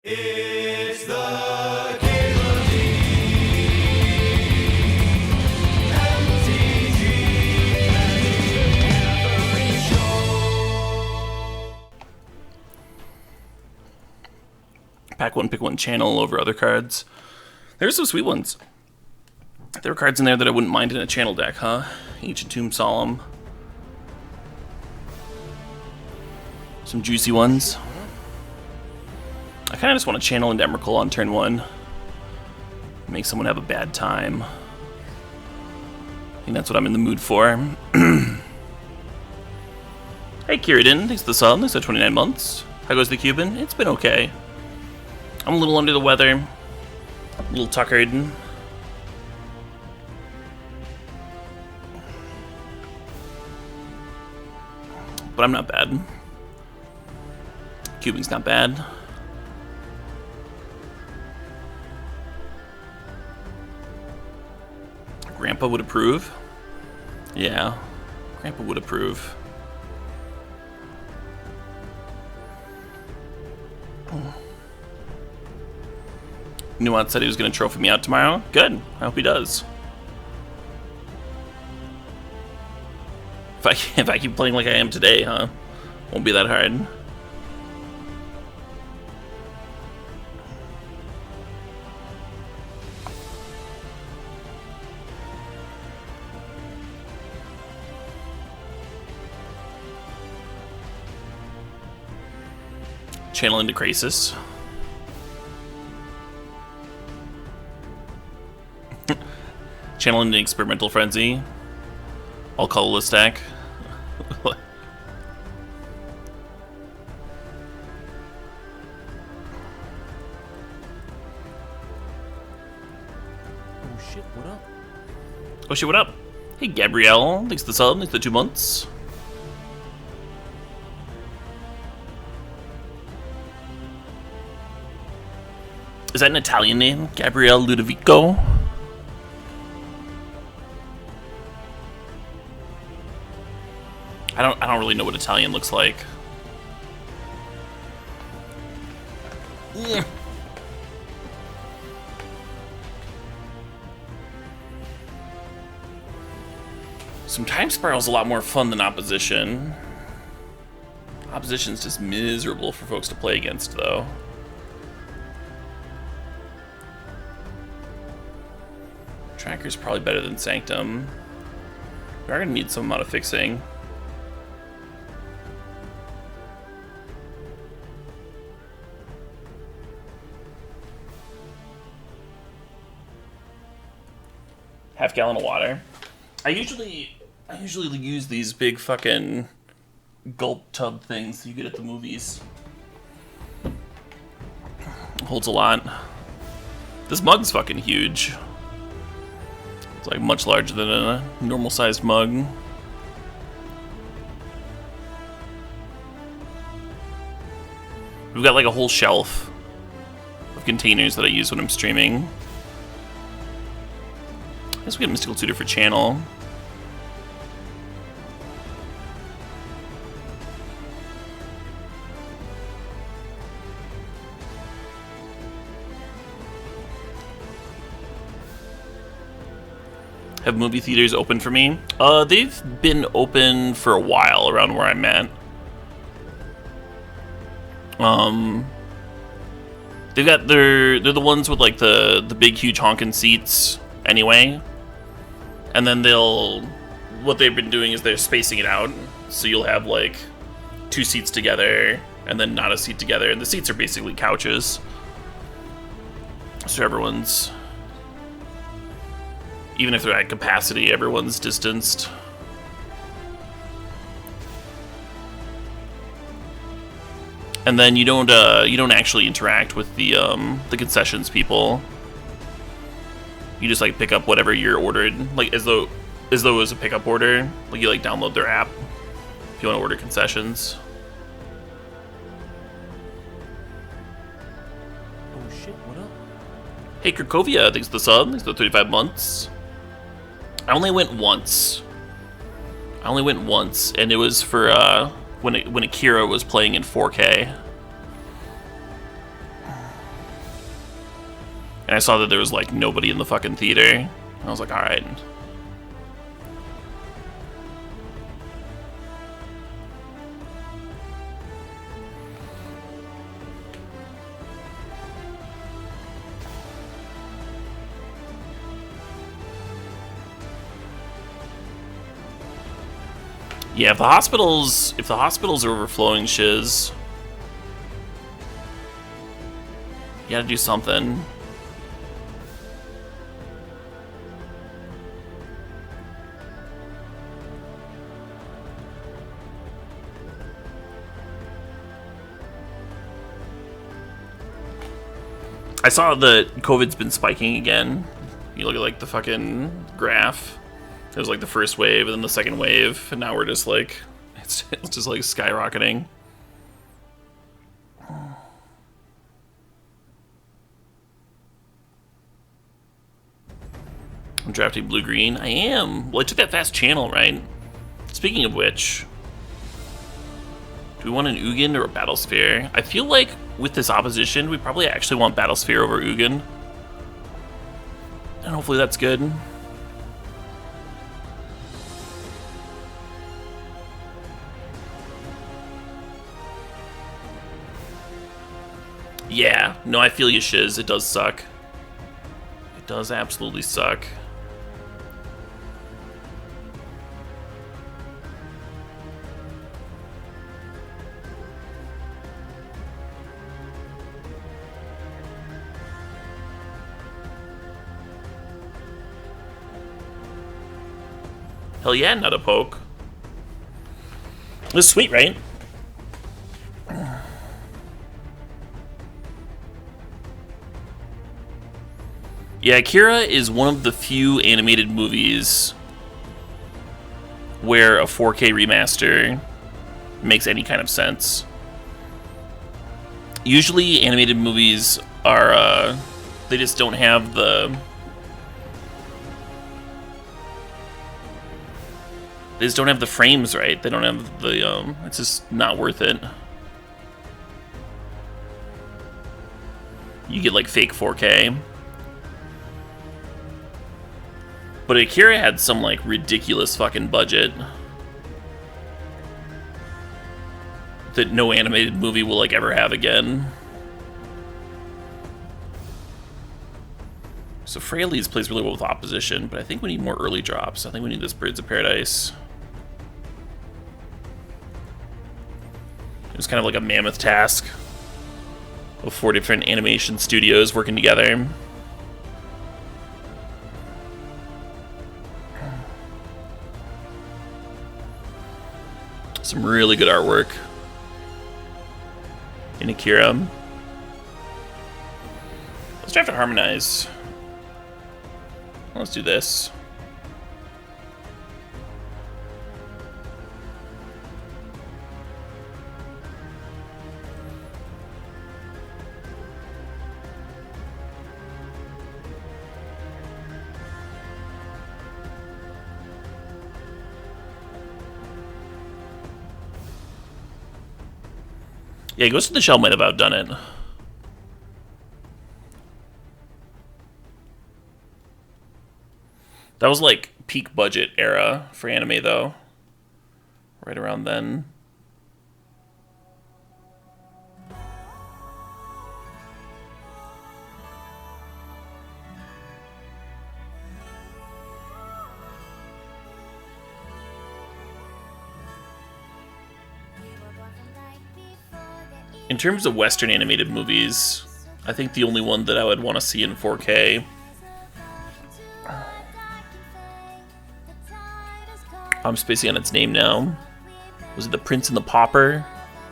It's the CalebDMTG Show. Pack one, pick one channel over other cards. There's some sweet ones. There are cards in there that I wouldn't mind in a channel deck, huh? Ancient Tomb Solemn. Some juicy ones. I kind of just want to channel into Emrakul on turn 1. Make someone have a bad time. I think that's what I'm in the mood for. Hey Kieran, thanks for the sub. Thanks for 29 months. How goes the Cuban? It's been okay. I'm a little under the weather. A little tuckered. But I'm not bad. Cuban's not bad. Grandpa would approve. Yeah, Grandpa would approve. Nuance said he was going to trophy me out tomorrow. Good. I hope he does. If I keep playing like I am today, huh? Won't be that hard. Channel into Crisis. Channel into Experimental Frenzy. All colorless stack. Oh shit, what up? Oh shit, what up? Hey Gabrielle, thanks for the sub, thanks for the 2 months. Is that an Italian name? Gabrielle Ludovico? I don't really know what Italian looks like. Yeah. Some Time Spiral's a lot more fun than Opposition. Opposition's just miserable for folks to play against, though. Tracker's probably better than Sanctum. We are gonna need some amount of fixing. Half gallon of water. I usually use these big fucking gulp tub things you get at the movies. Holds a lot. This mug's fucking huge. It's like much larger than a normal sized mug. We've got like a whole shelf of containers that I use when I'm streaming. I guess we get Mystical Tutor for channel. Have movie theaters open for me? They've been open for a while around where I'm at. They're the ones with like the big huge honkin' seats anyway. And then what they've been doing is they're spacing it out. So you'll have like 2 seats together and then not a seat together. And the seats are basically couches. So everyone's, even if they're at capacity, everyone's distanced. And then you don't actually interact with the concessions people. You just like pick up whatever you're ordered, like as though it was a pickup order. Like you like download their app if you want to order concessions. Oh shit, what up? Hey Krakovia, thanks for the sub, thanks for the 35 months. I only went once, and it was for when Akira was playing in 4K. I saw that there was like nobody in the fucking theater. I was like, all right. Yeah, if the hospitals are overflowing, shiz, you gotta do something. I saw that COVID's been spiking again. You look at like the fucking graph. It was like the first wave and then the second wave, and now we're just like, it's just like skyrocketing. I'm drafting blue-green. I am. Well, I took that fast channel, right? Speaking of which, do we want an Ugin or a Battlesphere? I feel like with this opposition, we probably actually want Battlesphere over Ugin. And hopefully that's good. Yeah, no, I feel you, shiz. It does suck. It does absolutely suck. Hell yeah, not a poke. It was sweet, right? Yeah, Akira is one of the few animated movies where a 4K remaster makes any kind of sense. Usually animated movies are, they just don't have the... They just don't have the frames right. They don't have the, it's just not worth it. You get like fake 4K. But Akira had some like ridiculous fucking budget that no animated movie will like ever have again. So Fraley's plays really well with opposition, but I think we need more early drops. I think we need this Birds of Paradise. It was kind of like a mammoth task of 4 different animation studios working together. Some really good artwork in Akira. Let's try to harmonize. Let's do this. Yeah, Ghost in the Shell might have outdone it. That was like peak budget era for anime, though. Right around then. In terms of Western animated movies, I think the only one that I would want to see in 4K... I'm spacing on its name now. Was it The Prince and the Pauper?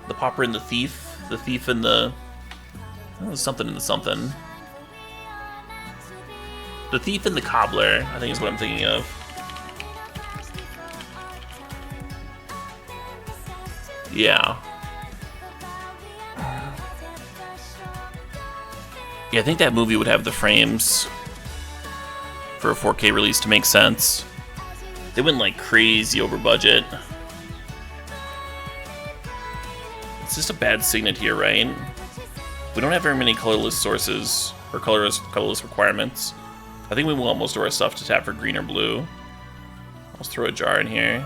The Pauper and the Thief? The Thief and the... Oh, something and the something. The Thief and the Cobbler, I think is what I'm thinking of. Yeah. Yeah, I think that movie would have the frames for a 4K release to make sense. They went like crazy over budget. It's just a bad signet here, right? We don't have very many colorless sources or colorless requirements. I think we want most of our stuff to tap for green or blue. Let's throw a jar in here.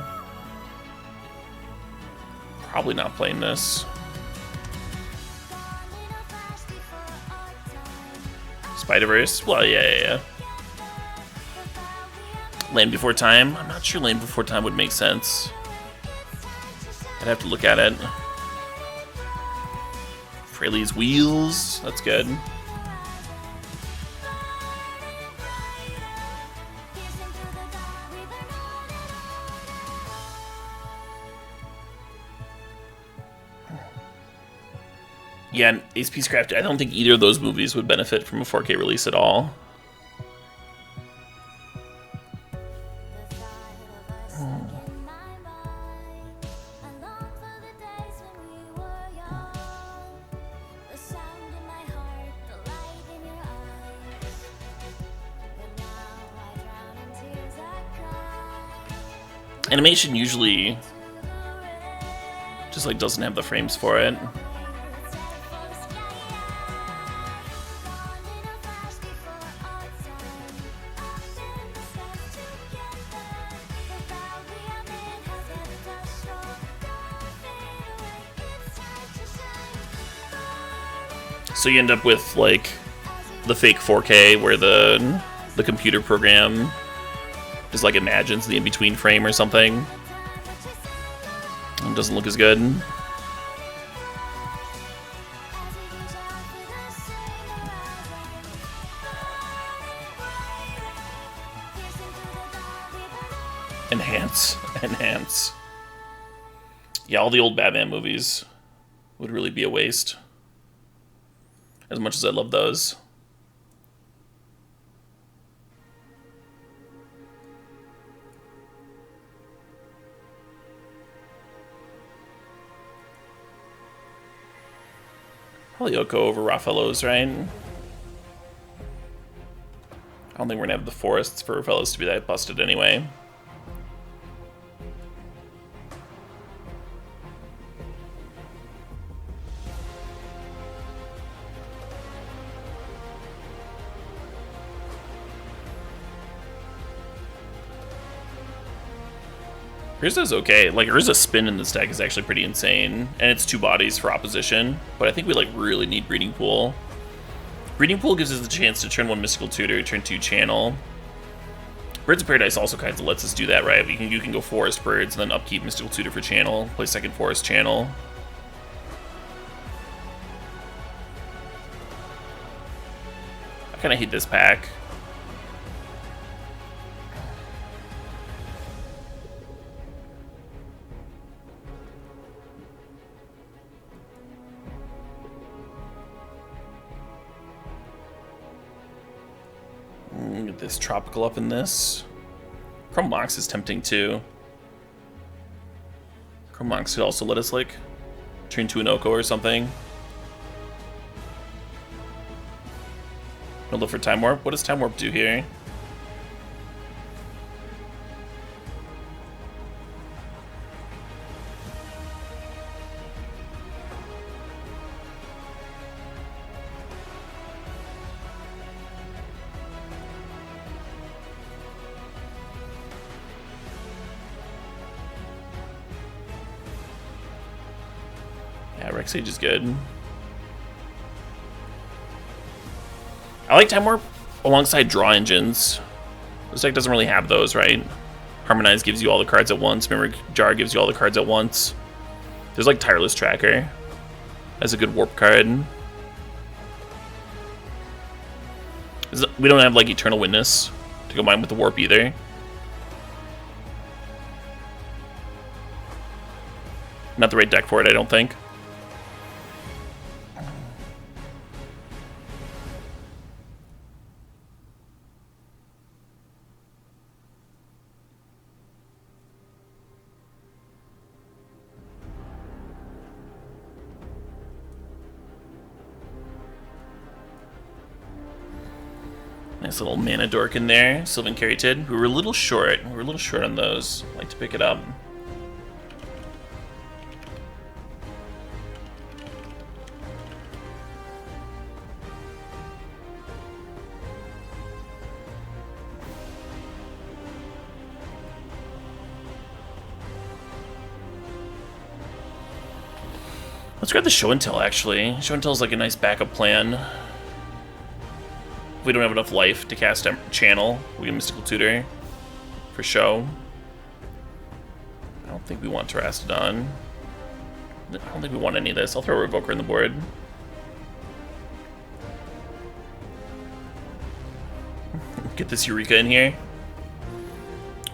Probably not playing this. Spider-Verse? Well, yeah. Land Before Time? I'm not sure Land Before Time would make sense. I'd have to look at it. Fraley's Wheels? That's good. Yeah, and Ace Peacecraft, I don't think either of those movies would benefit from a 4K release at all. Animation usually just like doesn't have the frames for it. So you end up with like the fake 4K where the computer program just like imagines the in-between frame or something. It doesn't look as good. Enhance. Yeah, all the old Batman movies would really be a waste. As much as I love those. Probably Yoko over Raffaello's, right? I don't think we're gonna have the forests for Raffaello's to be that busted anyway. Urza's okay. Like, Urza's spin in this deck is actually pretty insane. And it's 2 bodies for opposition. But I think we, like, really need Breeding Pool. Breeding Pool gives us the chance to turn 1 Mystical Tutor, turn 2 Channel. Birds of Paradise also kind of lets us do that, right? You can go Forest Birds and then upkeep Mystical Tutor for Channel. Play second Forest Channel. I kind of hate this pack. Get this Tropical up in this. Chrome Mox is tempting too. Chrome Mox could also let us like turn to an Oko or something. I'll look for Time Warp. What does Time Warp do here? Yeah, Rexage is good. I like Time Warp alongside Draw Engines. This deck doesn't really have those, right? Harmonize gives you all the cards at once. Memory Jar gives you all the cards at once. There's like Tireless Tracker as a good warp card. We don't have like Eternal Witness to combine with the warp either. Not the right deck for it, I don't think. Nice little mana dork in there. Sylvan Caryatid. We were a little short. We were a little short on those. I'd like to pick it up. Let's grab the show and tell, actually. Show and tell is like a nice backup plan. If we don't have enough life to cast channel, we get Mystical Tutor for show. I don't think we want Terastodon. I don't think we want any of this. I'll throw a Revoker on the board. Get this Eureka in here.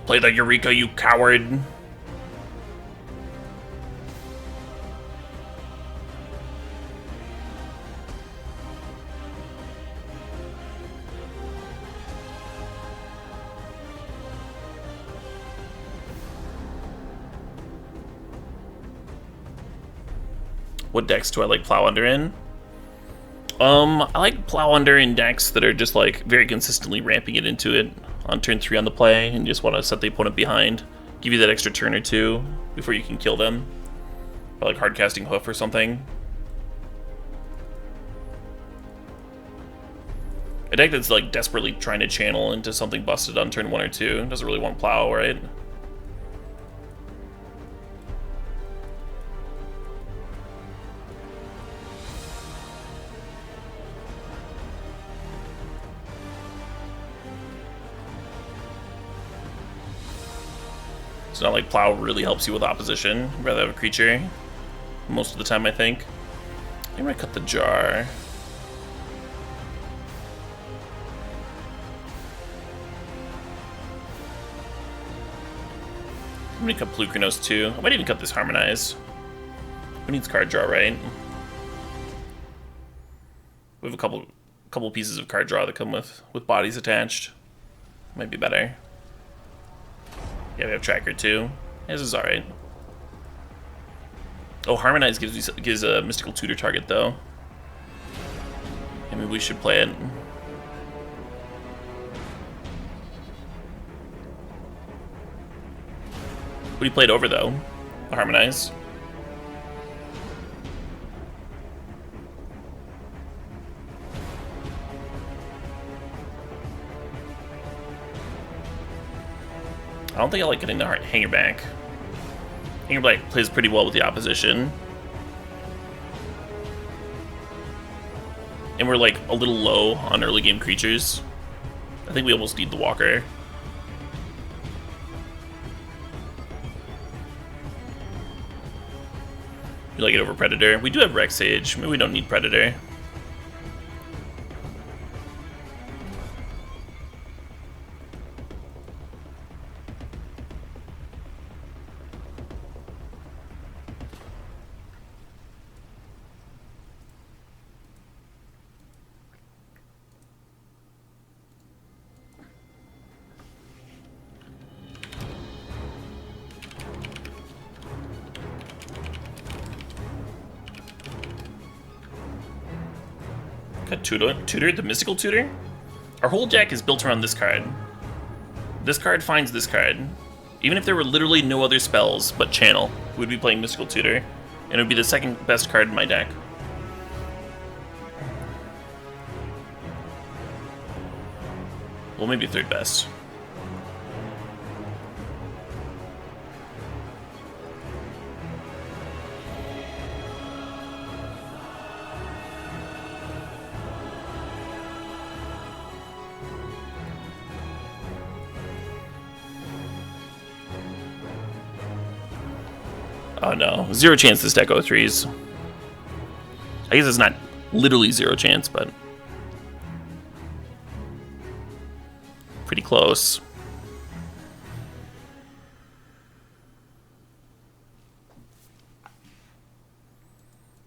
Play the Eureka, you coward. What decks do I like Plow Under in? I like Plow Under in decks that are just like very consistently ramping it into it on turn 3 on the play and just want to set the opponent behind. Give you that extra turn or two before you can kill them. Or like hard casting Hoof or something. A deck that's like desperately trying to channel into something busted on turn 1 or 2 doesn't really want Plow, right? It's not like Plow really helps you with opposition. I'd rather have a creature most of the time, I think. I'm gonna cut the jar. I'm gonna cut Plukernos too. I might even cut this Harmonize. Who needs card draw, right? We have a couple pieces of card draw that come with bodies attached. Might be better. Yeah, we have Tracker too. This is alright. Oh, Harmonize gives a Mystical Tutor target though. Yeah, maybe we should play it. What do you play it over though? The Harmonize. I don't think I like getting the Hanger back. Hanger back plays pretty well with the opposition. And we're like a little low on early game creatures. I think we almost need the Walker. You like it over Predator? We do have Rex Sage. Maybe we don't need Predator. Tutor, the Mystical Tutor? Our whole deck is built around this card. This card finds this card. Even if there were literally no other spells but Channel, we'd be playing Mystical Tutor, and it would be the second best card in my deck. Well, maybe third best. Oh no, 0 chance this deck O3s. I guess it's not literally 0 chance, but pretty close.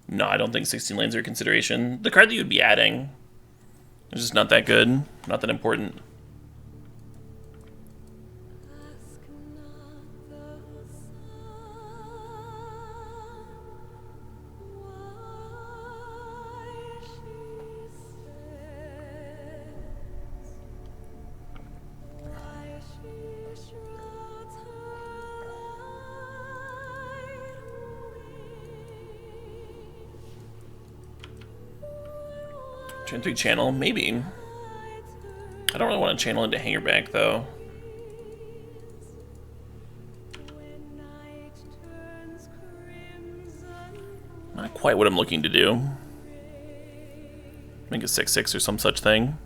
No, I don't think 16 lands are a consideration. The card that you'd be adding is just not that good, not that important. Turn 3 channel, maybe. I don't really want to channel into Hangerback though. Not quite what I'm looking to do. Make a 6/6 or some such thing.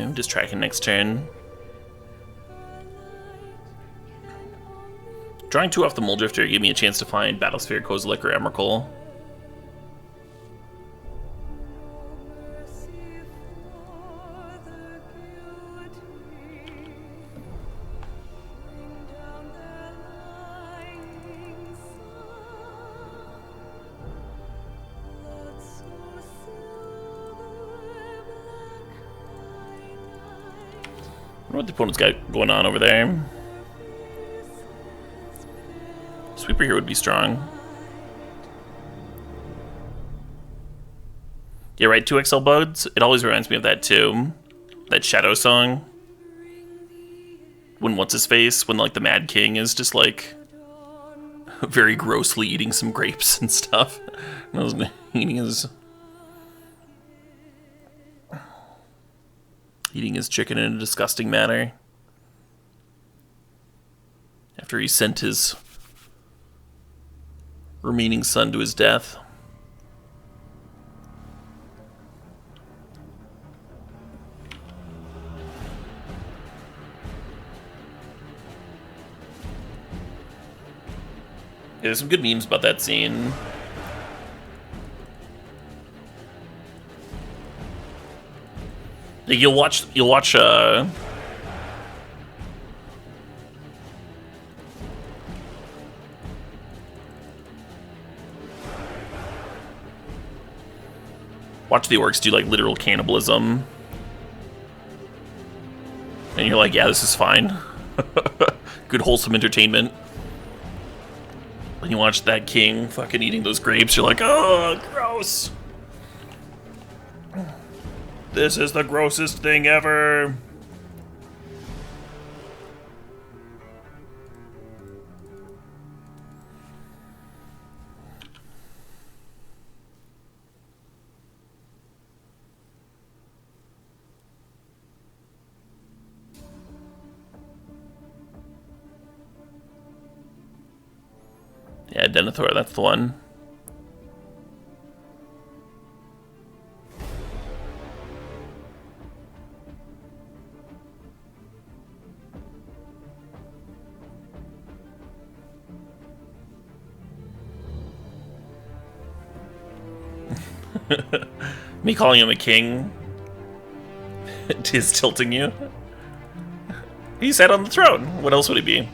I'm just tracking next turn. Drawing 2 off the Muldrifter gave me a chance to find Battlesphere, Kozilek, or Emrakul. I wonder what the opponent's got going on over there. Sweeper here would be strong. Yeah, right, 2XL buds. It always reminds me of that too. That Shadow song. When what's-his-face, when like the Mad King is just like very grossly eating some grapes and stuff. Eating his chicken in a disgusting manner. After he sent his remaining son to his death. Yeah, there's some good memes about that scene. You'll watch watch the orcs do like literal cannibalism. And you're like, yeah, this is fine. Good wholesome entertainment. When you watch that king fucking eating those grapes, you're like, oh, gross. This is the grossest thing ever. Yeah, Denethor, that's the one. Me calling him a king is tilting you. He sat on the throne. What else would he be?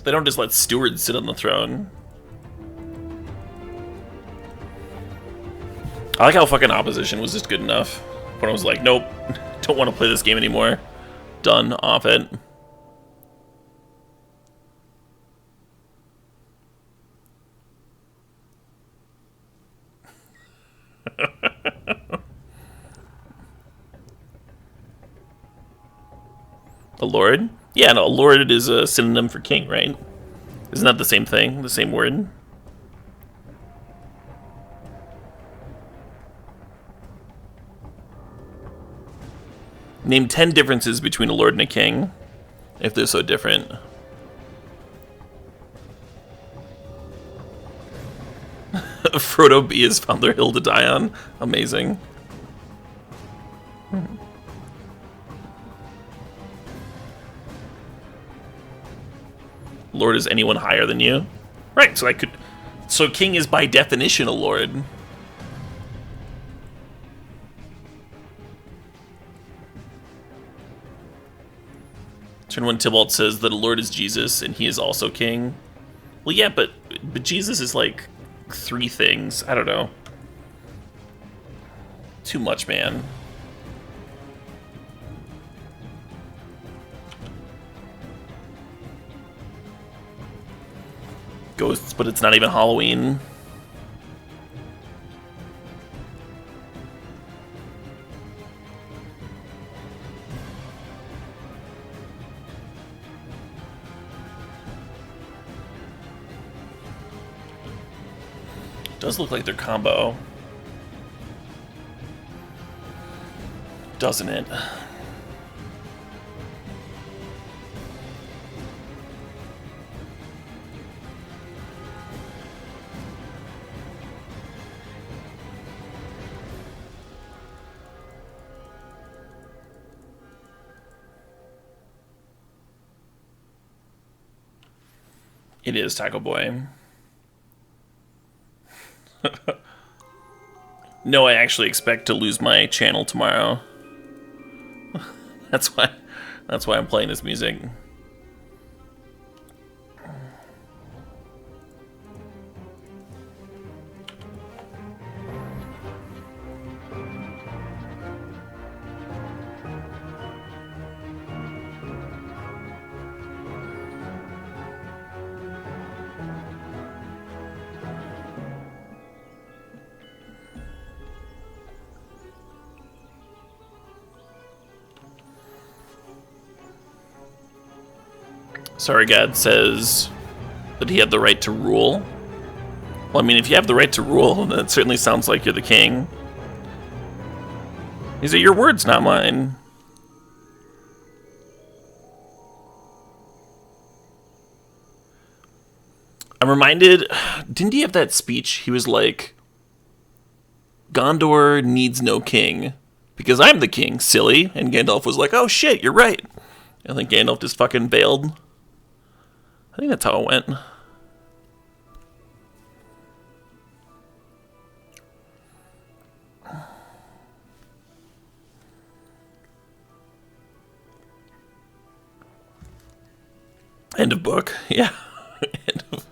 They don't just let stewards sit on the throne. I like how fucking opposition was just good enough. When I was like, nope, don't want to play this game anymore. Done, off it. A lord? Yeah, no, a lord is a synonym for king, right? Isn't that the same thing? The same word? Name 10 differences between a lord and a king, if they're so different. Frodo B has found their hill to die on. Amazing. Lord is anyone higher than you? Right, so I could... So king is by definition a lord. Turn 1 Tybalt says that a lord is Jesus and he is also king. Well, yeah, but Jesus is like 3 things. I don't know. Too much, man. ghosts, but it's not even Halloween. Does look like their combo. Doesn't it? It is Taco Boy. No, I actually expect to lose my channel tomorrow. That's why I'm playing this music. Sorry, God says that he had the right to rule. Well, I mean, if you have the right to rule, then it certainly sounds like you're the king. These are your words, not mine. I'm reminded, didn't he have that speech? He was like, Gondor needs no king, because I'm the king, silly. And Gandalf was like, oh shit, you're right. I think Gandalf just fucking bailed. I think that's how it went. End of book. Yeah. End of...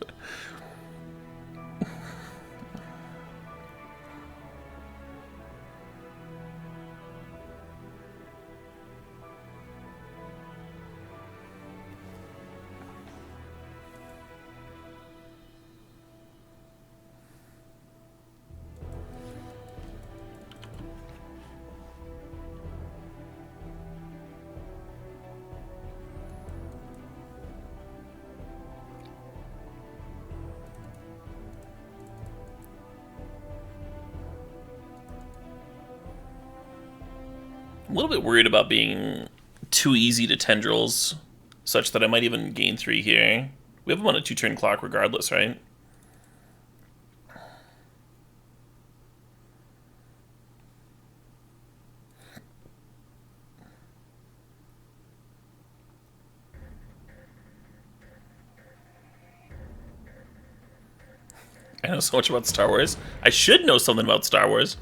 I'm a little bit worried about being too easy to tendrils, such that I might even gain 3 here. We have them on a 2-turn clock regardless, right? I know so much about Star Wars. I should know something about Star Wars.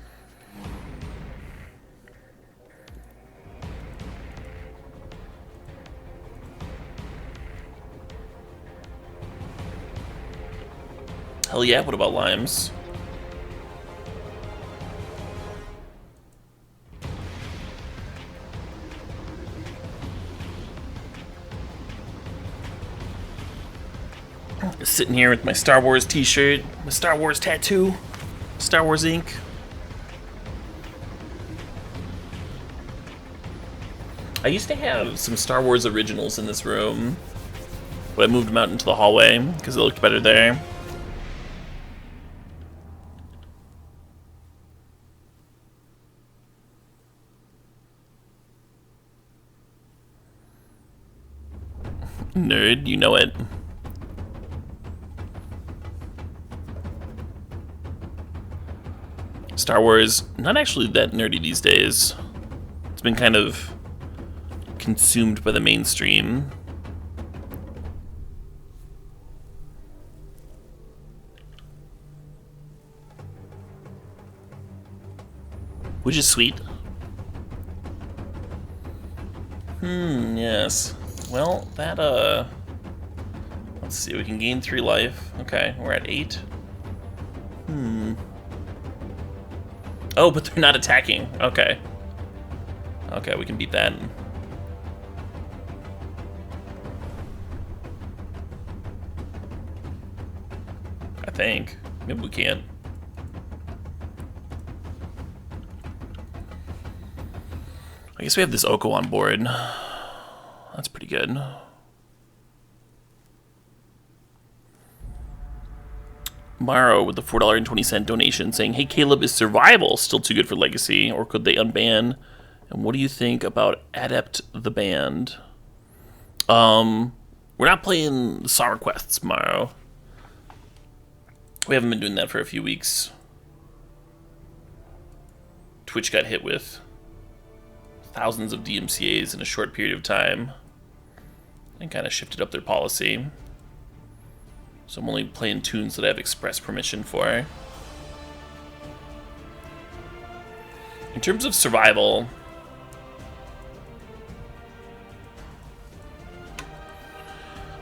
Hell yeah, what about limes? Sitting here with my Star Wars t-shirt, my Star Wars tattoo, Star Wars ink. I used to have some Star Wars originals in this room, but I moved them out into the hallway because it looked better there. Nerd, you know it. Star Wars, not actually that nerdy these days. It's been kind of consumed by the mainstream. Which is sweet. Yes. Well, that, let's see, we can gain 3 life. Okay, we're at 8. Oh, but they're not attacking. Okay. Okay, we can beat that. think. Maybe we can't. I guess we have this Oko on board. That's pretty good. Maro with the $4.20 donation saying, "Hey Caleb, is survival still too good for Legacy, or could they unban? And what do you think about Adept the band?" We're not playing Summer Quests, Maro. We haven't been doing that for a few weeks. Twitch got hit with thousands of DMCAs in a short period of time and kind of shifted up their policy. So I'm only playing tunes that I have express permission for. In terms of survival,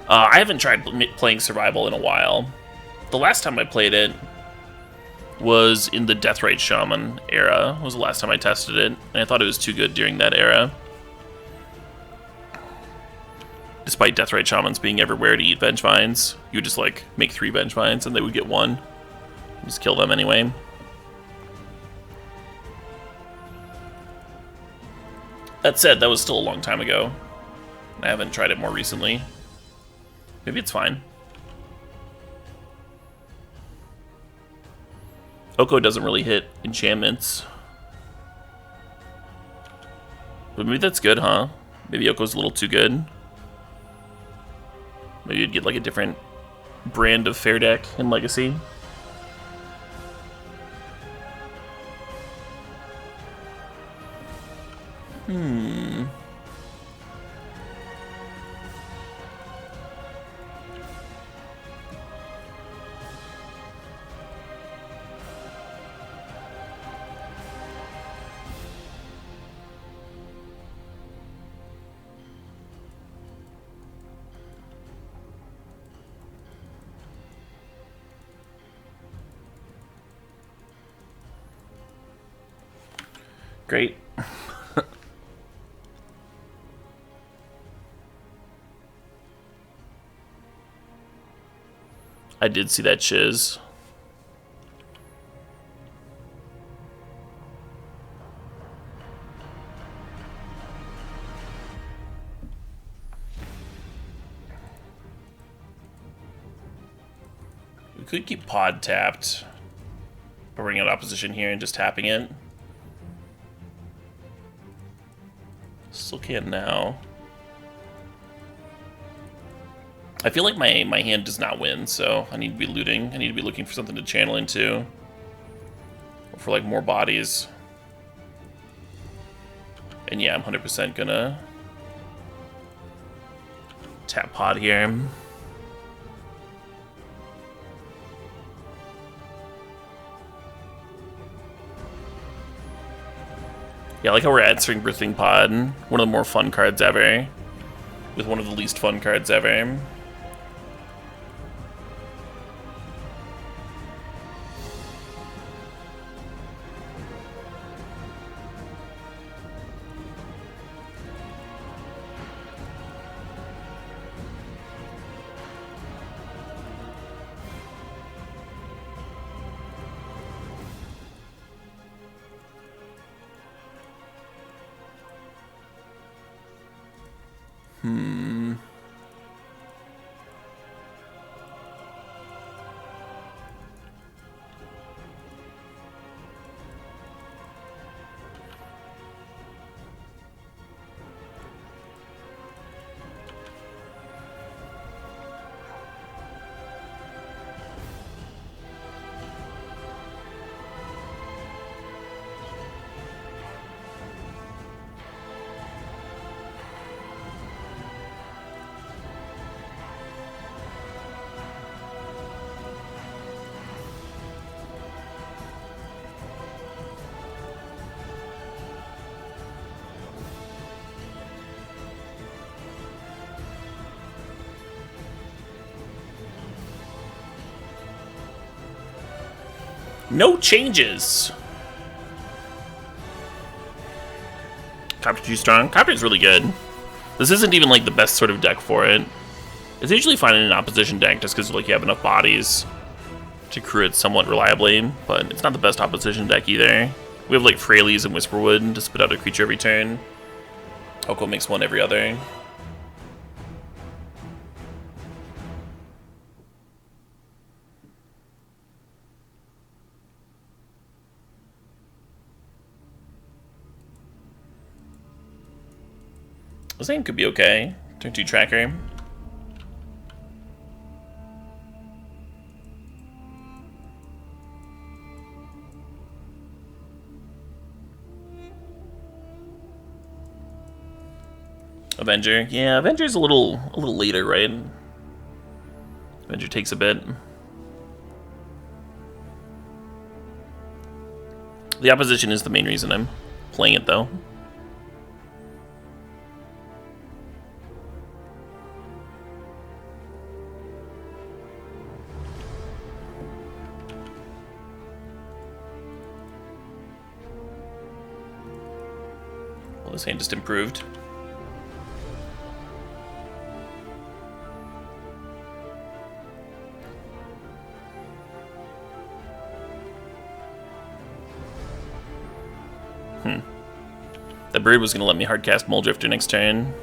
I haven't tried playing survival in a while. The last time I played it was in the Deathrite Shaman era. Was the last time I tested it, and I thought it was too good during that era. Despite Deathrite Shamans being everywhere to eat bench vines, you would just like make 3 bench vines and they would get 1. Just kill them anyway. That said, that was still a long time ago. I haven't tried it more recently. Maybe it's fine. Oko doesn't really hit enchantments. But maybe that's good, huh? Maybe Oko's a little too good. Maybe you'd get like a different brand of fair deck in Legacy. Great. I did see that shiz. We could keep pod tapped by bringing out opposition here and just tapping it. Still can now. I feel like my hand does not win, so I need to be looting. I need to be looking for something to channel into. Or for like more bodies. And yeah, I'm 100% gonna tap pod here. Yeah, I like how we're answering Birthing Pod. One of the more fun cards ever. With one of the least fun cards ever. No changes. Copter too strong. Copter is really good. This isn't even like the best sort of deck for it. It's usually fine in an opposition deck just because like you have enough bodies to crew it somewhat reliably, but it's not the best opposition deck either. We have like Freyleys and Whisperwood to spit out a creature every turn. Oko makes one every other. This thing could be okay. Turn 2 tracker. Avenger. Yeah, Avenger's a little later, right? Avenger takes a bit. The opposition is the main reason I'm playing it, though. Well, this hand just improved. That bird was going to let me hardcast Muldrifter next turn.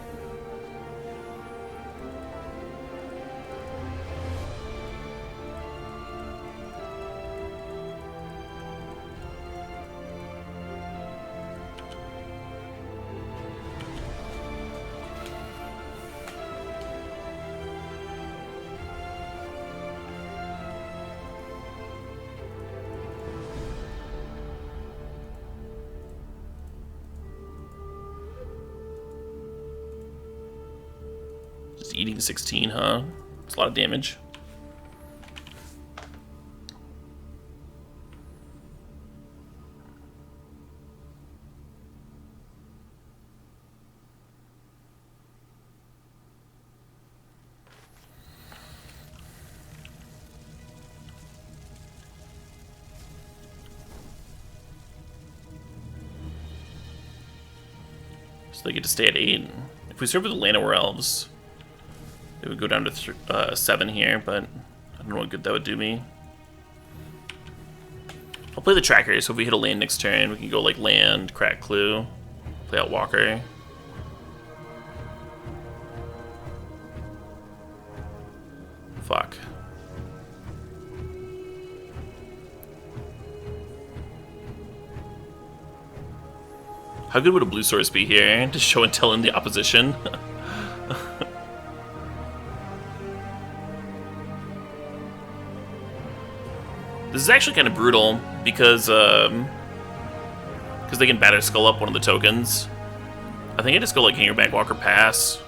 Just eating 16, huh? It's a lot of damage. So they get to stay at 8. If we serve with the Llanowar Elves, it would go down to 7 here, but I don't know what good that would do me. I'll play the tracker, so if we hit a land next turn, we can go like land, crack clue, play out Walker. Fuck. How good would a blue source be here to show and tell in the opposition? This is actually kind of brutal because they can Batter Skull up one of the tokens. I think I just go like Hangerback Walker pass.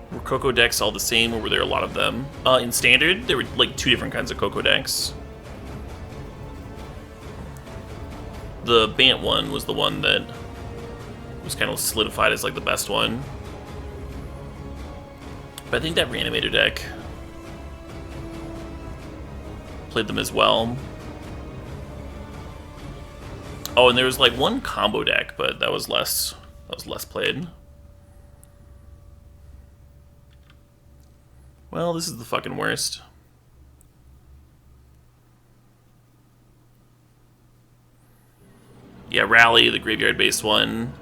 Were Coco decks all the same, or were there a lot of them? In Standard, there were like 2 different kinds of Coco decks. The Bant one was the one that was kind of solidified as like the best one. But I think that Reanimator deck played them as well. Oh, and there was like one combo deck, but that was less played. Well, this is the fucking worst. Yeah, Rally, the graveyard-based one.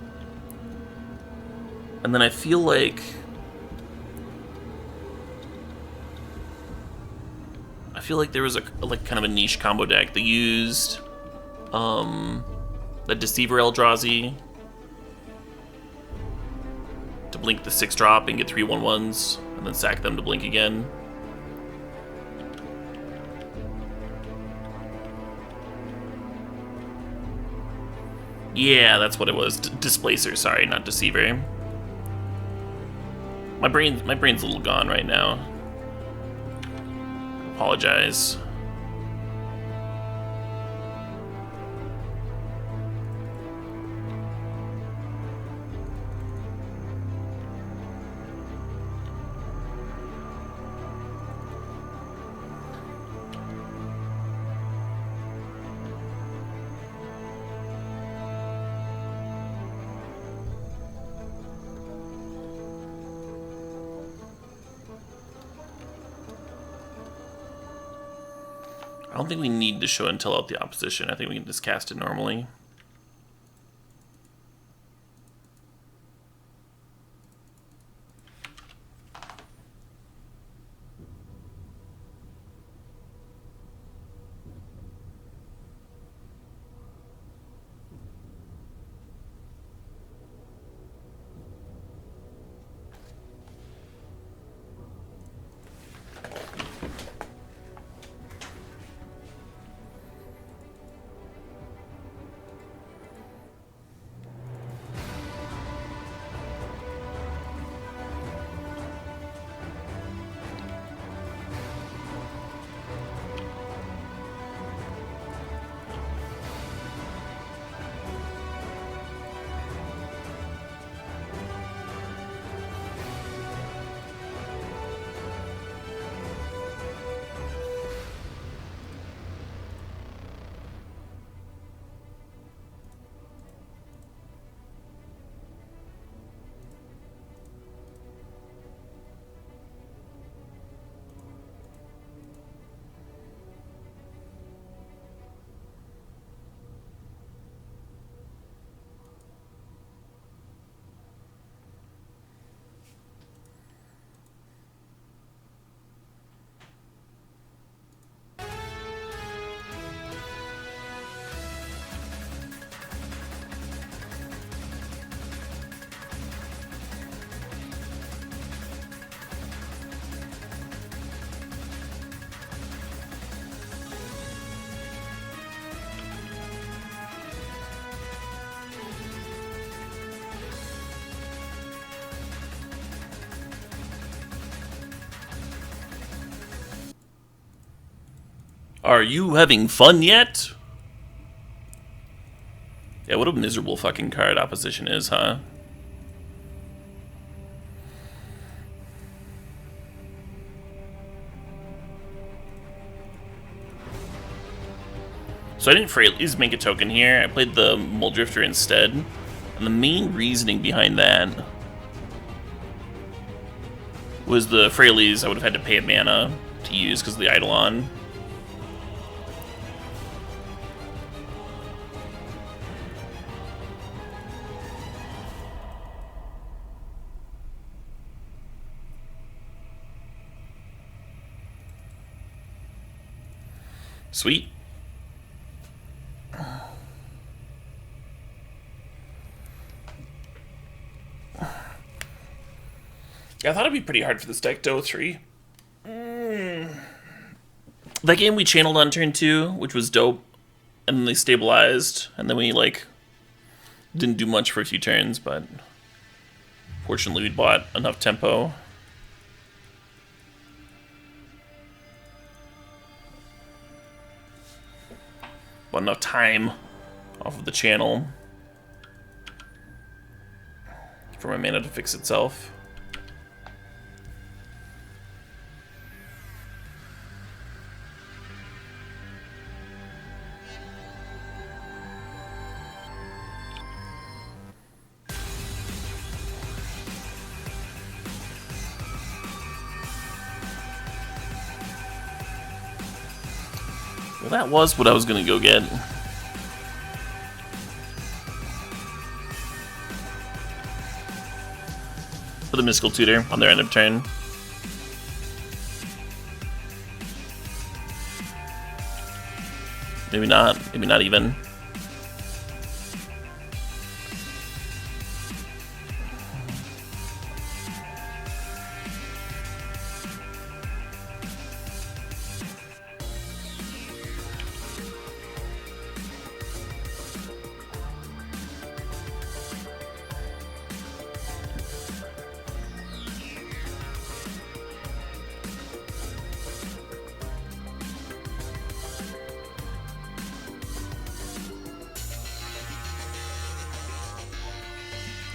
And then I feel like... there was a like kind of a niche combo deck that used the Deceiver Eldrazi blink the 6-drop and get 3 1/1s, and then sack them to blink again. Yeah, that's what it was. Displacer, sorry, not Deceiver. My brain's a little gone right now. Apologize. I don't think we need to show and tell out the opposition. I think we can just cast it normally. Are you having fun yet? Yeah, what a miserable fucking card opposition is, huh? So I didn't Freyleys make a token here. I played the Muldrifter instead. And the main reasoning behind that was the Freyleys I would have had to pay a mana to use because of the Eidolon. Sweet. Yeah, I thought it'd be pretty hard for this deck to 0-3. That game we channeled on turn 2, which was dope, and then they stabilized, and then we, like, didn't do much for a few turns, but fortunately we bought enough tempo. Bought enough time off of the channel for my mana to fix itself. Well, that was what I was gonna go get. For the Mystical Tutor on their end of turn. Maybe not even.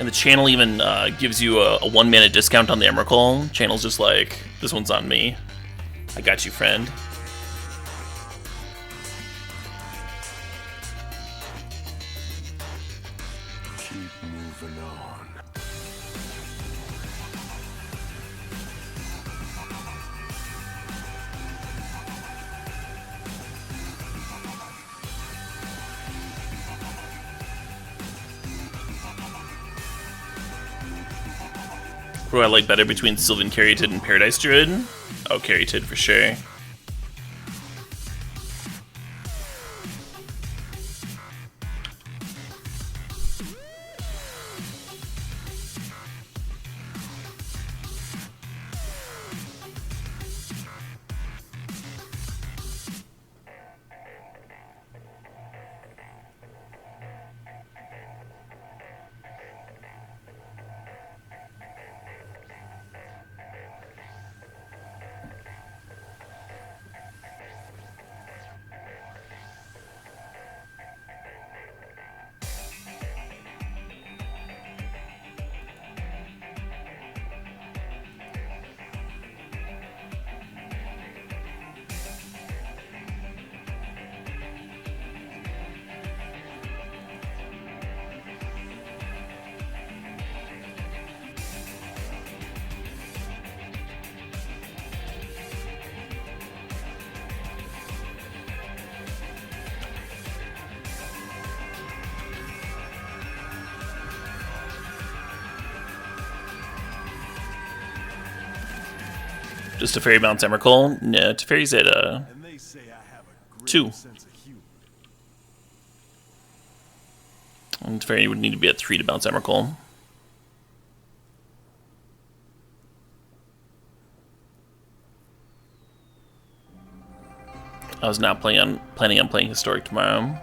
And the channel even gives you a 1 mana discount on the Emrakul. Channel's just like, this one's on me. I got you, friend. Keep moving on. What do I like better between Sylvan Caryatid and Paradise Druid? Oh, Caryatid for sure. Just a fairy bounce Emrakul? No, Teferi's at And they say I have a great 2. sense of humor. And Teferi would need to be at 3 to bounce Emrakul. I was not planning on playing Historic tomorrow.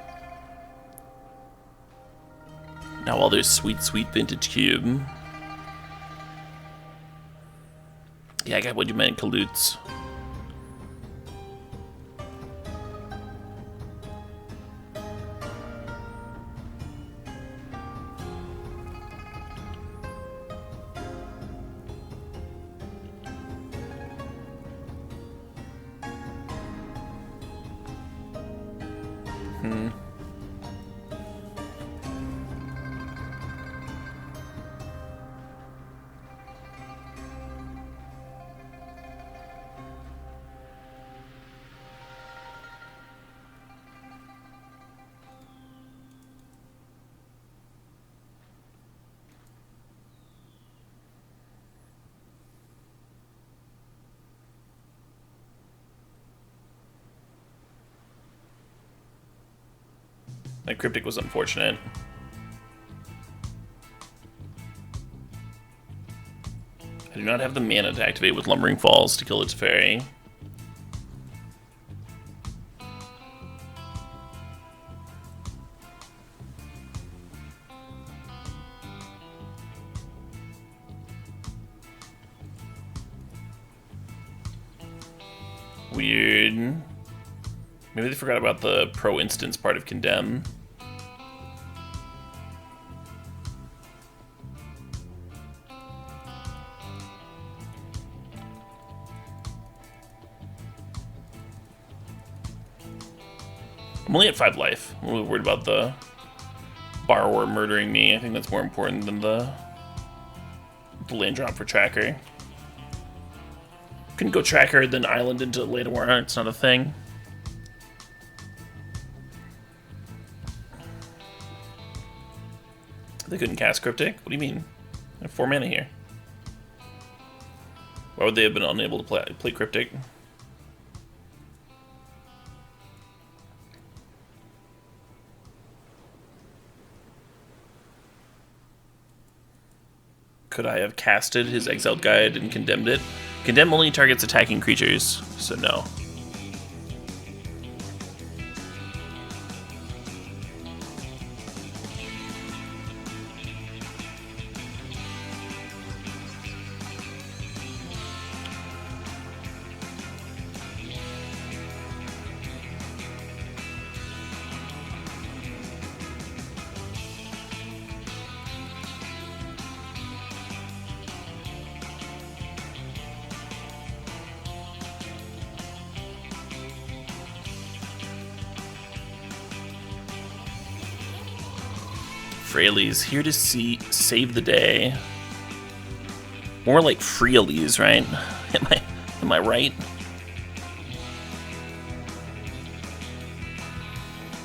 Now all there's sweet, sweet vintage cube. Yeah, I got what you meant, Kaloots. That Cryptic was unfortunate. I do not have the mana to activate with Lumbering Falls to kill its Teferi. Weird. Maybe they forgot about the pro instance part of Condemn. I'm only at 5 life. I'm a little worried about the borrower murdering me. I think that's more important than the land drop for Tracker. Couldn't go Tracker, then Island into Latawar. It's not a thing. They couldn't cast Cryptic? What do you mean? I have 4 mana here. Why would they have been unable to play Cryptic? Could I have casted his Exiled Guide and condemned it? Condemn only targets attacking creatures, so no. Fraley's here to save the day. More like Freelies, right? Am I right?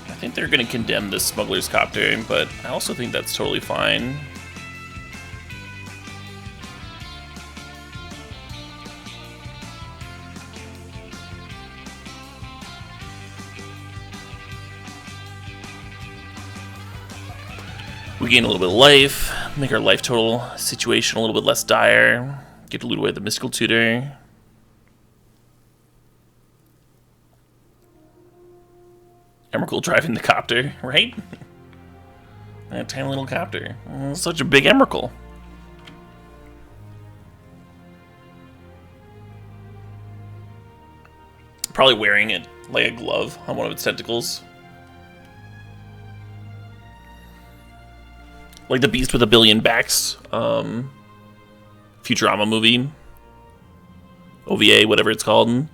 I think they're going to condemn this smuggler's copter, but I also think that's totally fine. We gain a little bit of life, make our life total situation a little bit less dire, get to loot away the mystical tutor. Emrakul driving the copter, right? That tiny little copter. Such a big Emrakul. Probably wearing it like a glove on one of its tentacles. Like the Beast with a Billion Backs Futurama movie. OVA, whatever it's called.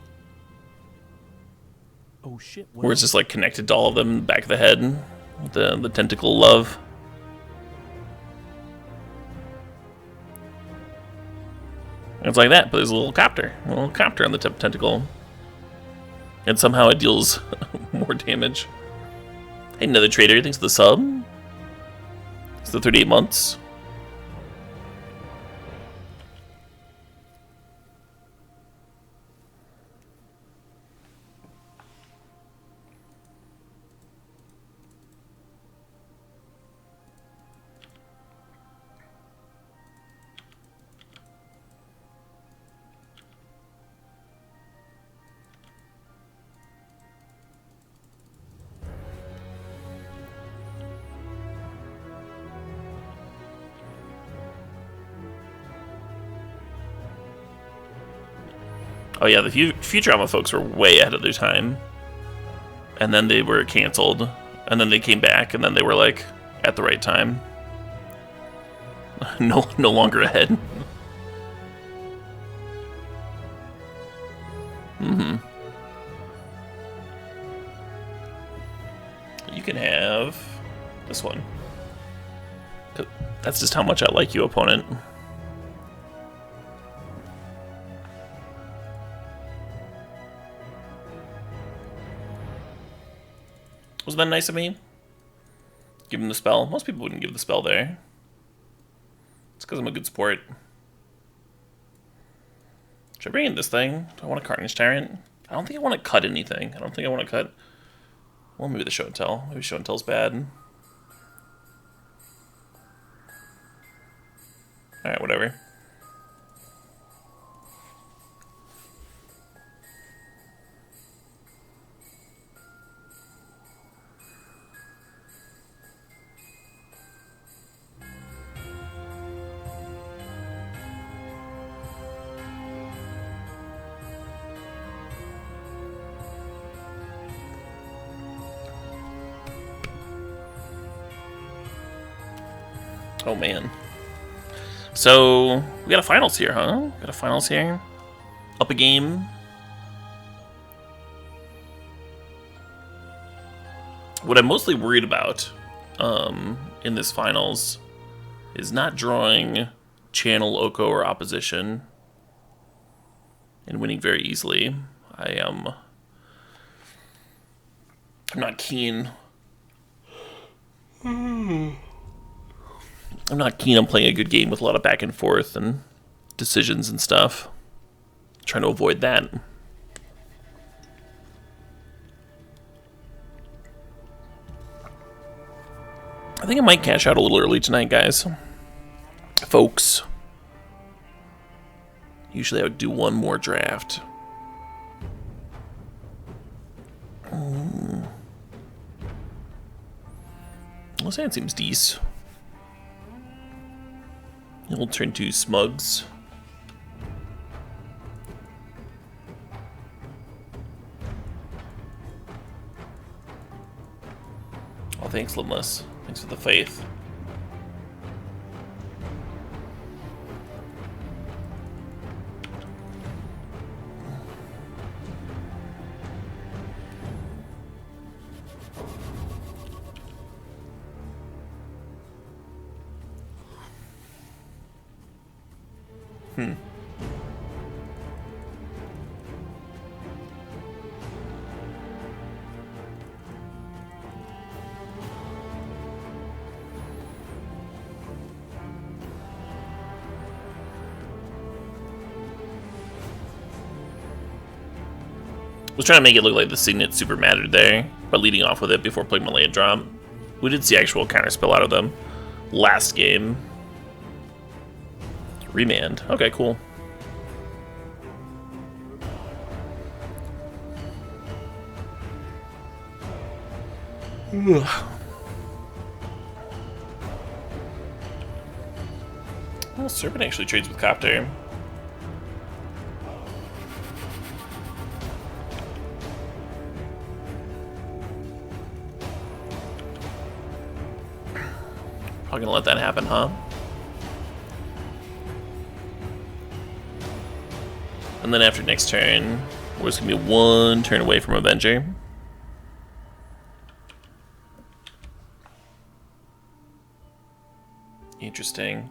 Oh shit, what Where it's just like connected to all of them in the back of the head. With the tentacle love. It's like that, but there's a little copter on the tip tentacle. And somehow it deals more damage. Hey, another trader, thanks for the sub. It's the 38 months. Oh yeah, the Futurama folks were way ahead of their time. And then they were canceled. And then they came back, and then they were like, at the right time. No longer ahead. You can have this one. That's just how much I like you, opponent. Wasn't that nice of me? Give him the spell. Most people wouldn't give the spell there. It's because I'm a good sport. Should I bring in this thing? Do I want a Carnage Tyrant? I don't think I want to cut anything. I don't think I want to cut... Well, maybe the Show and Tell. Maybe Show and Tell's bad. Alright, whatever. Oh man. So, we got a finals here, huh? Got a finals here. Up a game. What I'm mostly worried about in this finals is not drawing channel, Oko, or opposition and winning very easily. I'm not keen. I'm not keen on playing a good game with a lot of back and forth and decisions and stuff. I'm trying to avoid that. I think I might cash out a little early tonight, guys. Folks. Usually I would do one more draft. Well, this hand seems decent. We'll turn to Smugs. Oh, thanks, Limless. Thanks for the faith. Was trying to make it look like the Signet super mattered there by leading off with it before playing my late drop. We did see actual counterspell out of them last game. Remand. Okay, cool. Well, Serpent actually trades with Copter. Probably gonna let that happen, huh? And then after next turn, we're just gonna be one turn away from Avenger. Interesting.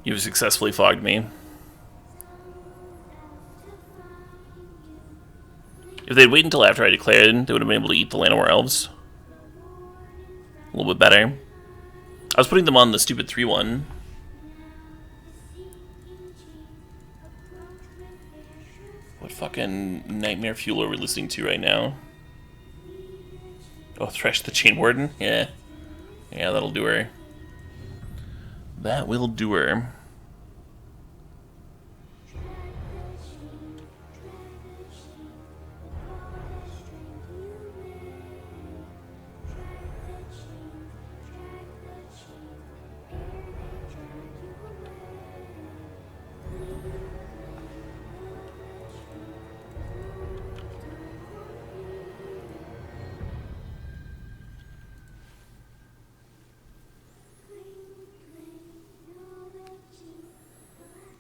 You've successfully fogged me. If they'd waited until after I declared, they would have been able to eat the Llanowar Elves. A little bit better. I was putting them on the stupid 3-1. What fucking nightmare fuel are we listening to right now? Oh, Thresh the Chain Warden? Yeah. Yeah, that'll do her. That will do her.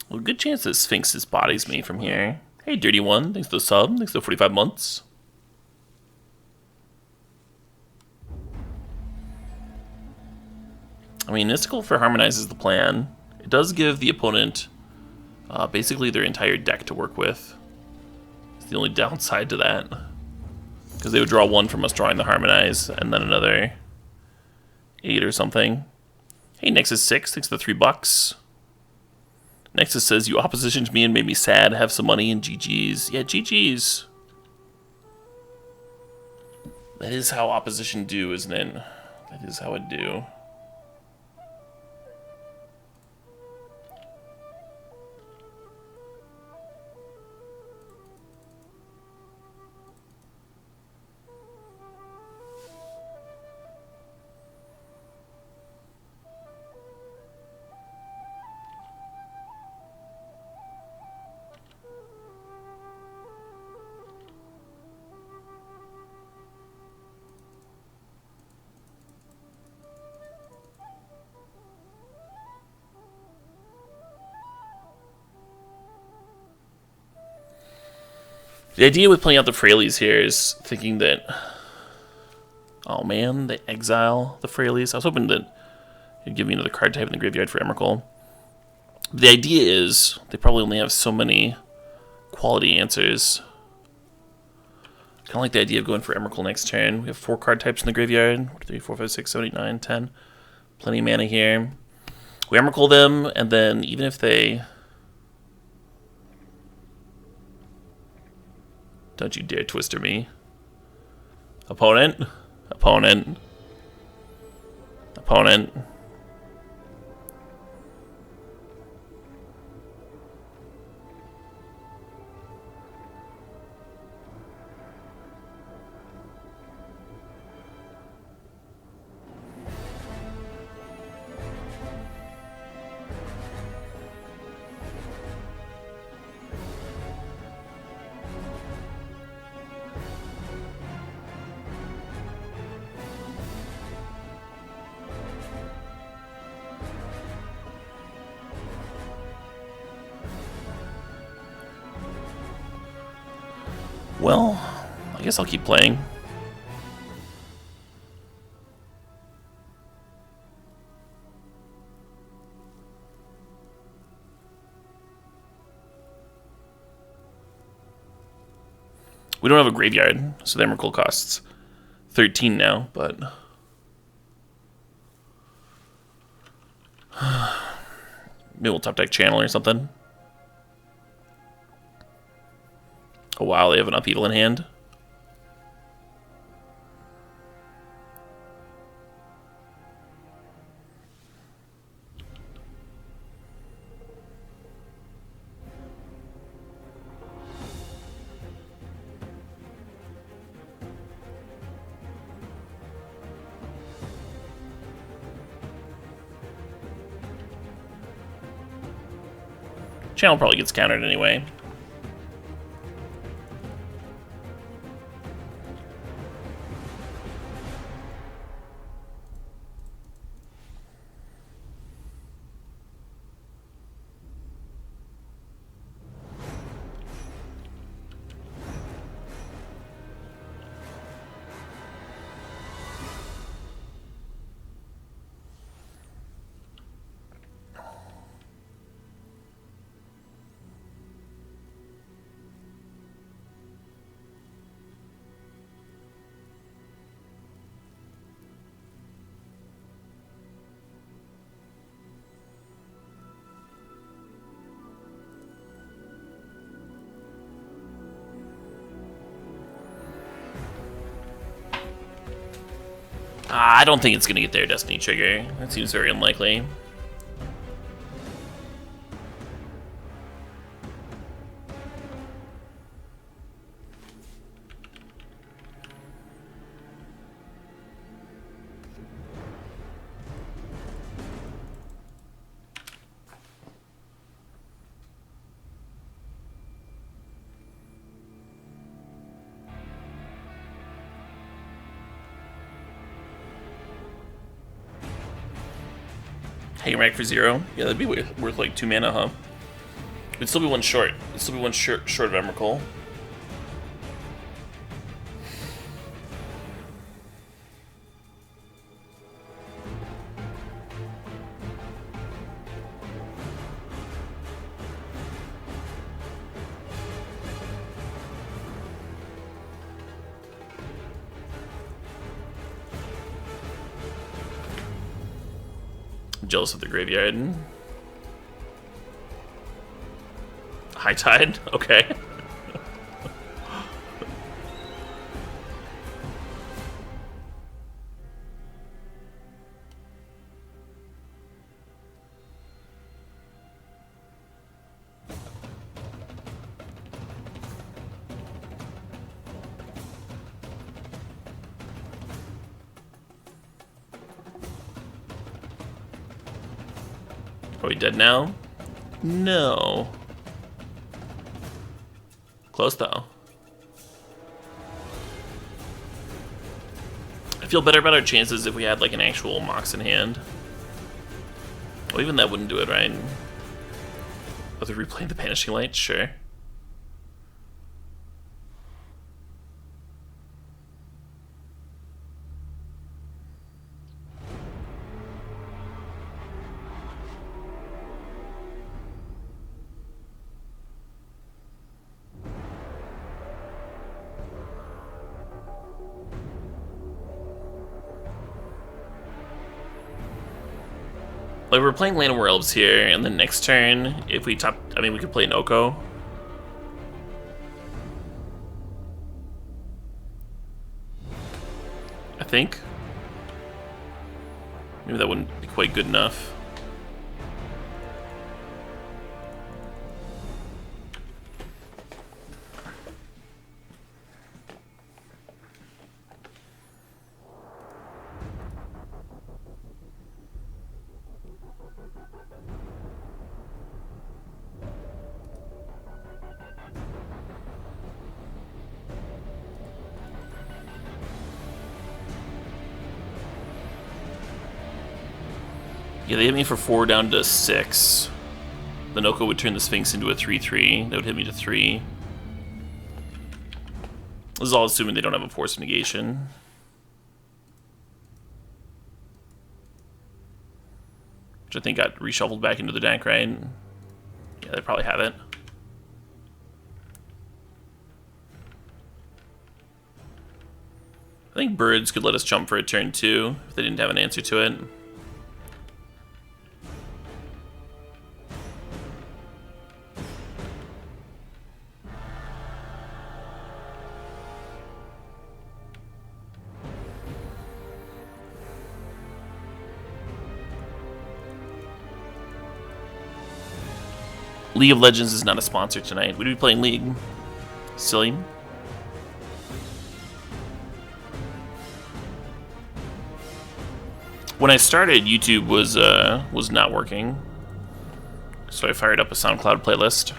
Well, good chance that Sphinx just bodies me from here. Hey, Dirty One. Thanks for the sub. Thanks for the 45 months. I mean, Mystical for Harmonize is the plan. It does give the opponent basically their entire deck to work with. It's the only downside to that. Because they would draw one from us drawing the Harmonize, and then another 8 or something. Hey, Nexus 6. Thanks for the $3. Nexus says, you oppositioned me and made me sad. Have some money and GG's. Yeah, GG's. That is how opposition do, isn't it? That is how it do. The idea with playing out the Fraileys here is thinking that, oh man, they exile the Fraileys. I was hoping that it'd give me another card type in the graveyard for Emrakul. The idea is they probably only have so many quality answers. Kind of like the idea of going for Emrakul next turn. We have 4 card types in the graveyard. 3, 4, 5, 6, 7, 8, 9, 10. Plenty of mana here. We Emrakul them, and then even if they... Don't you dare Twister me. Opponent. Opponent. Opponent. Well, I guess I'll keep playing. We don't have a graveyard, so the Emrakul costs 13 now, but... Maybe we'll top deck Channel or something. Oh wow, they have an Upheaval in hand. Channel probably gets countered anyway. I don't think it's going to get their Destiny Trigger. That seems very unlikely. Hang Rack for 0. Yeah, that'd be worth like 2 mana, huh? It'd still be 1 short. It'd still be 1 short of Emrakul. Jealous of the graveyard. High Tide? Okay. Are we dead now? No. Close though. I feel better about our chances if we had like an actual Mox in hand. Well, even that wouldn't do it, right? Oh, they're replaying the Banishing Light? Sure. Like, we're playing Land of Elves here, and then next turn, if we top... I mean, we could play an Oko. I think. Maybe that wouldn't be quite good enough. Yeah, they hit me for 4 down to 6. The Noko would turn the Sphinx into a 3-3. That would hit me to 3. This is all assuming they don't have a Force of Negation. Which I think got reshuffled back into the deck, right? Yeah, they probably have it. I think Birds could let us jump for a turn too, if they didn't have an answer to it. League of Legends is not a sponsor tonight. We'd be playing League. Silly. When I started, YouTube was not working, so I fired up a SoundCloud playlist.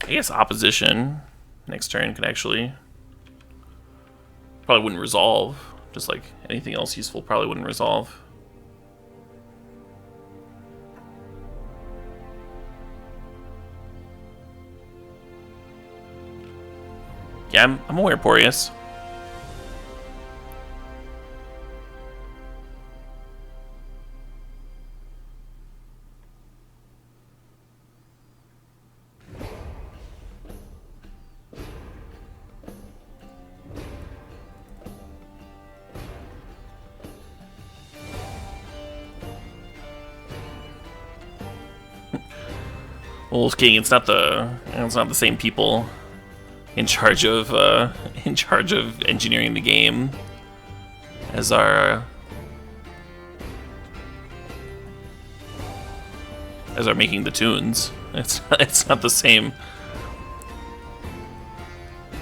I guess Opposition next turn could actually... Probably wouldn't resolve, just like anything else useful probably wouldn't resolve. Yeah, I'm aware, Boreas. Wolf King, it's not the same people in charge of engineering the game as our making the tunes. It's not the same.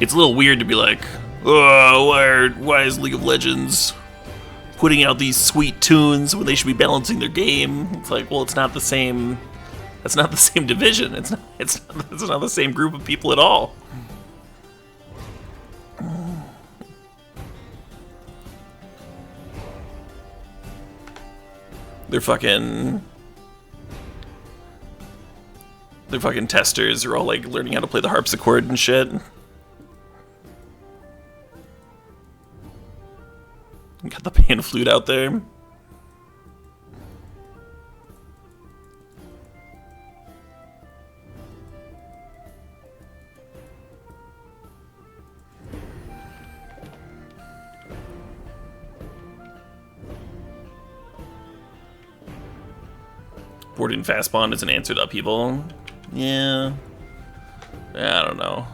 It's a little weird to be like, oh, why is League of Legends putting out these sweet tunes when they should be balancing their game? It's like, well, it's not the same. That's not the same division. It's not the same group of people at all. They're fucking testers are all like learning how to play the harpsichord and shit. Got the pan flute out there. Boarding fast bond is an answer to upheaval. Yeah. I don't know.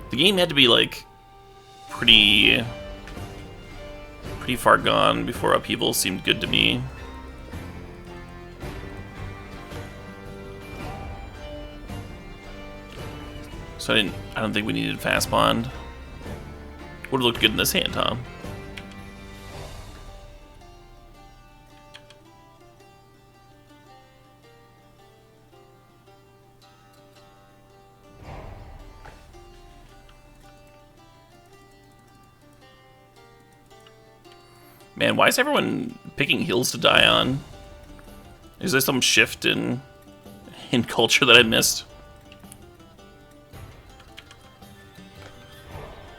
The game had to be like pretty far gone before upheaval seemed good to me. So I don't think we needed fast bond. Would have looked good in this hand, Tom. Man, why is everyone picking hills to die on? Is there some shift in culture that I missed?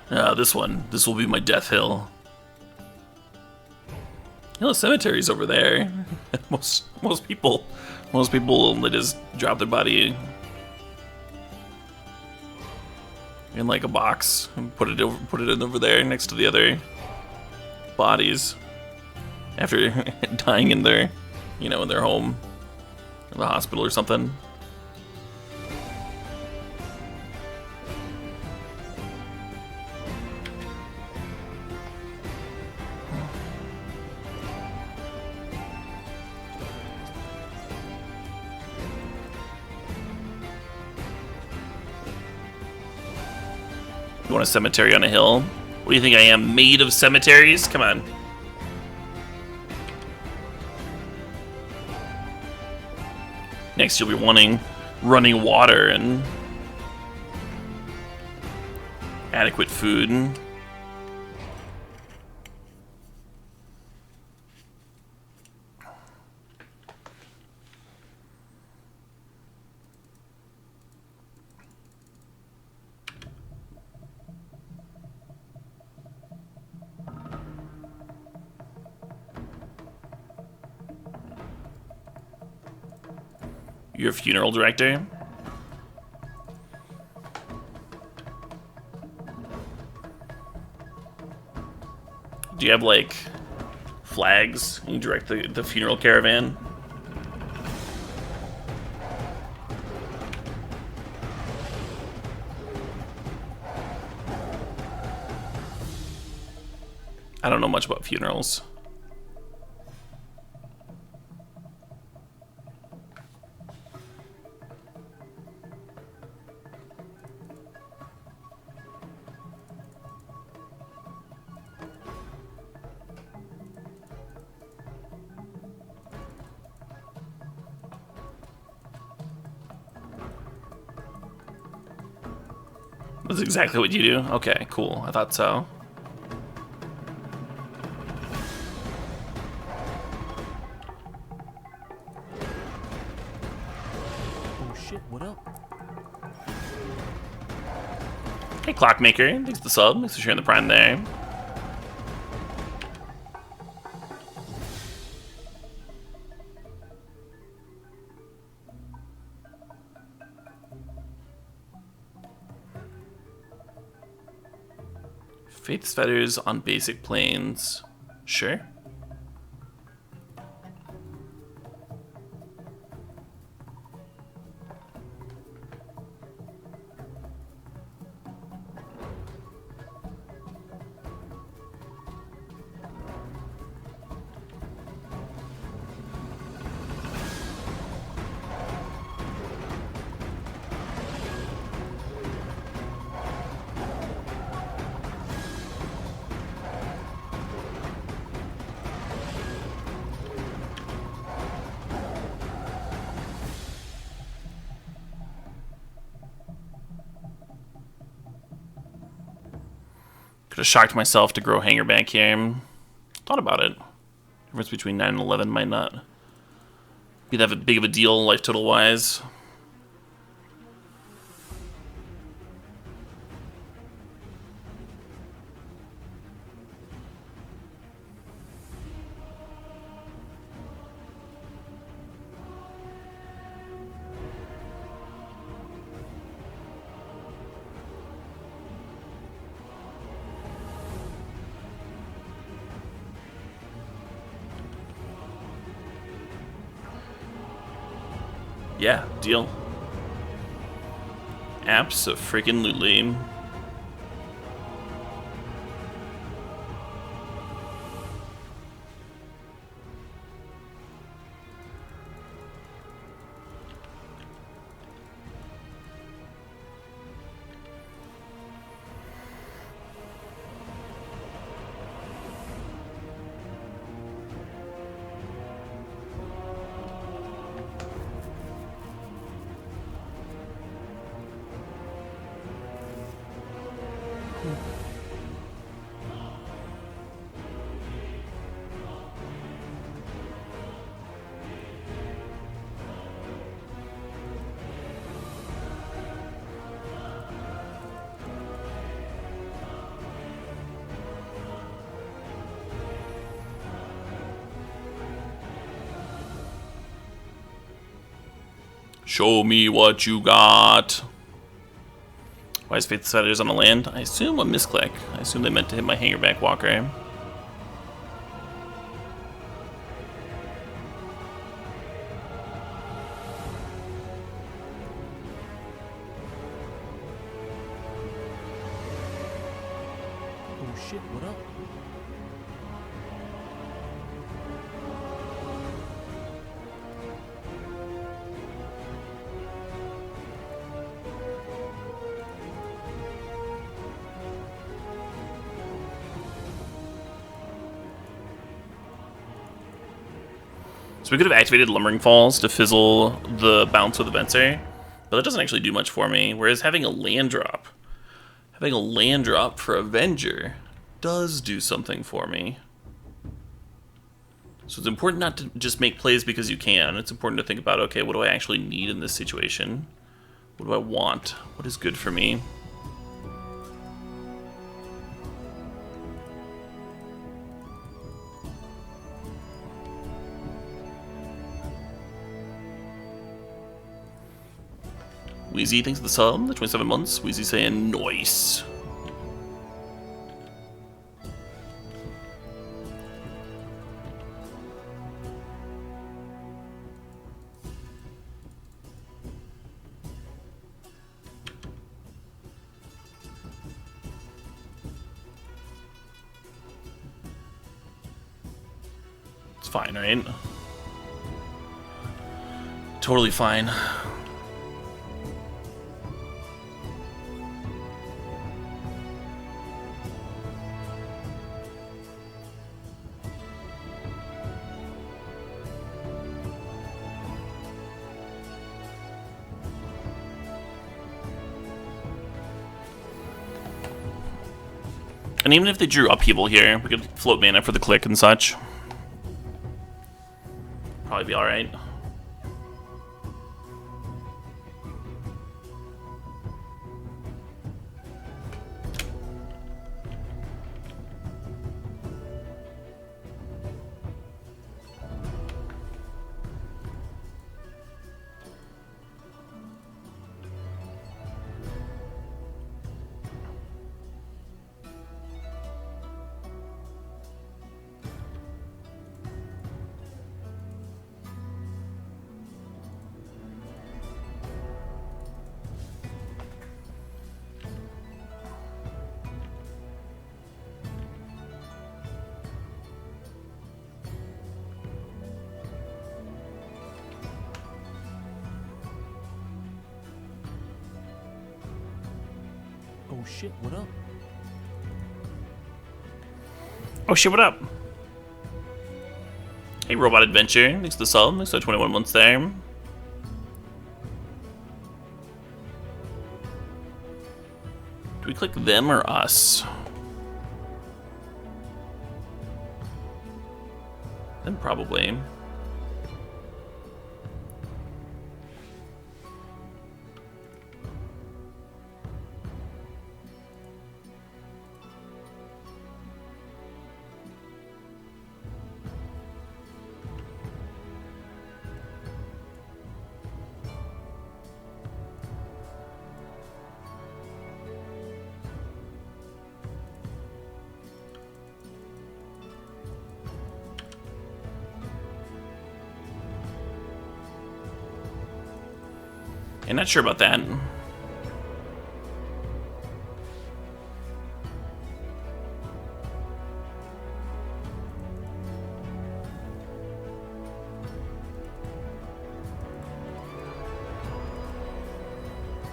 This one. This will be my death hill. You know, the cemetery's over there. Most people Most people, they just drop their body in like a box and put it in over there next to the other bodies after dying in their, in their home or the hospital or something. You want a cemetery on a hill? What do you think I am, made of cemeteries? Come on. Next you'll be wanting running water and adequate food. You're a funeral director? Do you have, like, flags? You direct the funeral caravan? I don't know much about funerals. That's exactly what you do? Okay, cool. I thought so. Oh shit, what up? Hey, Clockmaker. Thanks for the sub. Thanks for sharing the prime there. Faith's fetters on basic planes. Sure. Could have shocked myself to grow hanger back here. Thought about it. Difference between 9 and 11 might not be that big of a deal life total wise. Yeah, deal. Abso-freaking-lutely. Show me what you got. Why is Faith Deciders on the land? I assume a misclick. I assume they meant to hit my Hangerback Walker. Oh shit, what up? So we could have activated Lumbering Falls to fizzle the bounce with the Venser, but that doesn't actually do much for me, whereas having a land drop for Avenger does do something for me. So it's important not to just make plays because you can. It's important to think about, okay, what do I actually need in this situation? What do I want? What is good for me? Wheezy, thanks for the sub, the 27 months. Wheezy saying, nice. It's fine, right? Totally fine. And even if they drew Upheaval here, we could float mana for the click and such. Probably be alright. Oh shit, what up? Oh shit, what up? Hey, Robot Adventure. Thanks to the sub. Thanks to the 21 months there. Do we click them or us? Then probably. I'm not sure about that.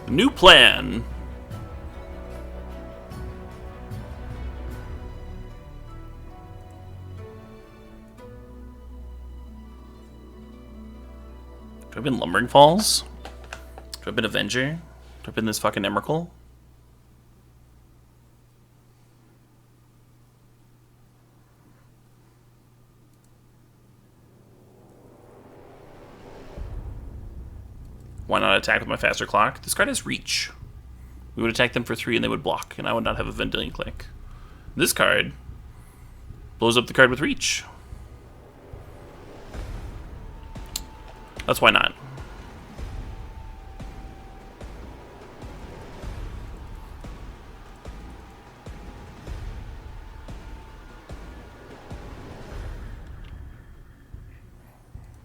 New plan. Do I have been Lumbering Falls? Do I have been Avenger? Do I have been this fucking Emrakul? Why not attack with my faster clock? This card has reach. We would attack them for 3 and they would block, and I would not have a Vendilion Click. This card blows up the card with reach. That's why not.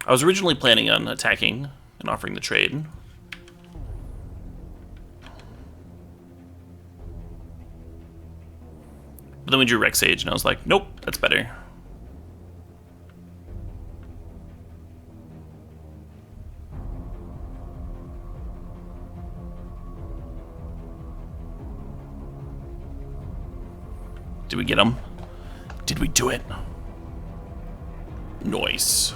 I was originally planning on attacking and offering the trade. But then we drew Rex Sage, and I was like, nope, that's better. Did we get him? Did we do it? Nice.